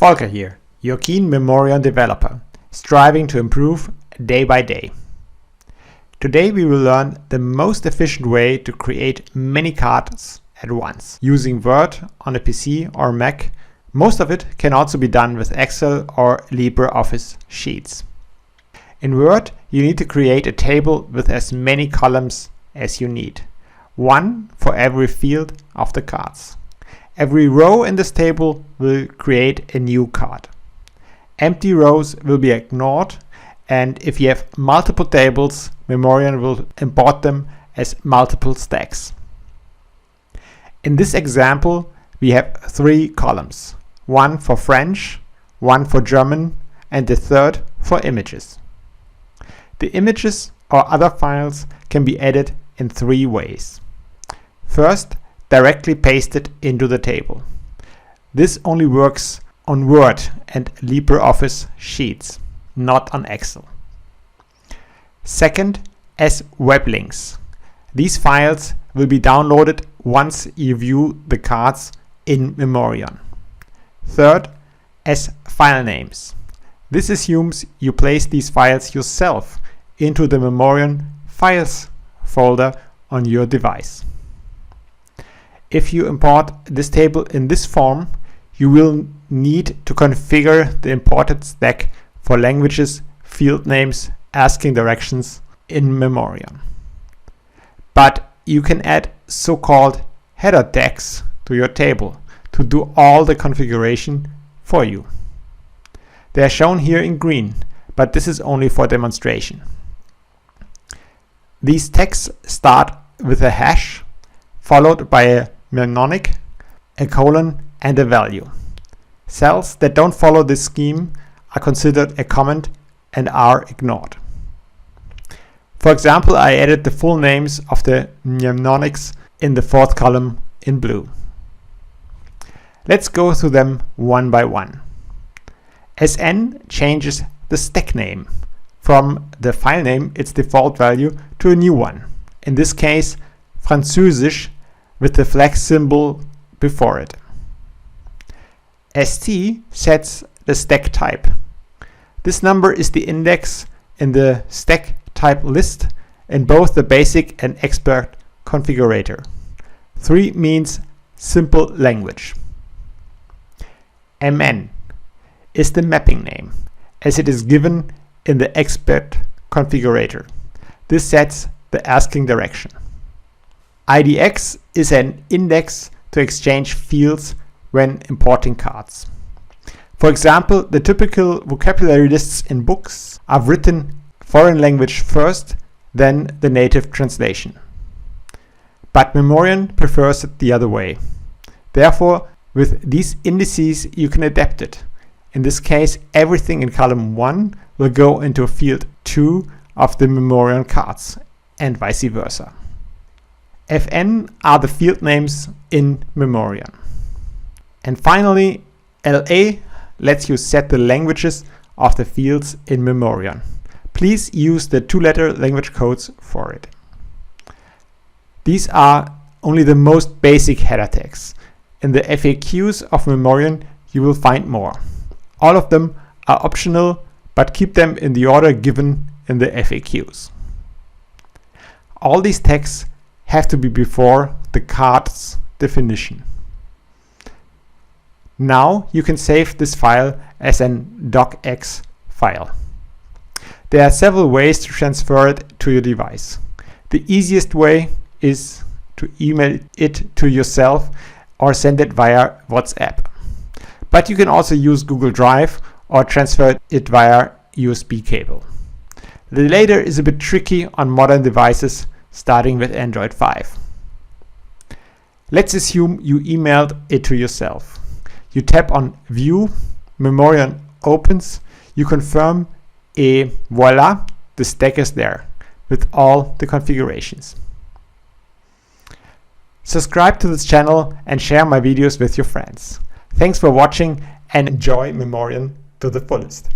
Volker here, your keen Memorion developer, striving to improve day by day. Today we will learn the most efficient way to create many cards at once. Using Word on a PC or Mac, most of it can also be done with Excel or LibreOffice Sheets. In Word, you need to create a table with as many columns as you need, one for every field of the cards. Every row in this table will create a new card. Empty rows will be ignored, and if you have multiple tables, Memorion will import them as multiple stacks. In this example, we have 3 columns, one for French, one for German, and the third for images. The images or other files can be added in 3 ways. First, directly paste it into the table. This only works on Word and LibreOffice Sheets, not on Excel. Second, as web links. These files will be downloaded once you view the cards in Memorion. Third, as file names. This assumes you place these files yourself into the Memorion Files folder on your device. If you import this table in this form, you will need to configure the imported stack for languages, field names, asking directions in Memorion. But you can add so-called header tags to your table to do all the configuration for you. They are shown here in green, but this is only for demonstration. These tags start with a hash, followed by a mnemonic, a colon, and a value. Cells that don't follow this scheme are considered a comment and are ignored. For example, I added the full names of the mnemonics in the 4th column in blue. Let's go through them one by one. SN changes the stack name from the file name, its default value, to a new one. In this case, Französisch, with the flag symbol before it. ST sets the stack type. This number is the index in the stack type list in both the basic and expert configurator. 3 means simple language. MN is the mapping name, as it is given in the expert configurator. This sets the asking direction. IDX is an index to exchange fields when importing cards. For example, the typical vocabulary lists in books are written foreign language first, then the native translation. But Memorion prefers it the other way. Therefore, with these indices you can adapt it. In this case, everything in column 1 will go into field 2 of the Memorion cards, and vice versa. FN are the field names in Memorion. And finally, LA lets you set the languages of the fields in Memorion. Please use the 2-letter language codes for it. These are only the most basic header tags. In the FAQs of Memorion, you will find more. All of them are optional, but keep them in the order given in the FAQs. All these tags have to be before the card's definition. Now you can save this file as an docx file. There are several ways to transfer it to your device. The easiest way is to email it to yourself or send it via WhatsApp. But you can also use Google Drive or transfer it via USB cable. The latter is a bit tricky on modern devices starting with Android 5. Let's assume you emailed it to yourself. You tap on View, Memorion opens, you confirm, et voila, the stack is there with all the configurations. Subscribe to this channel and share my videos with your friends. Thanks for watching and enjoy Memorion to the fullest.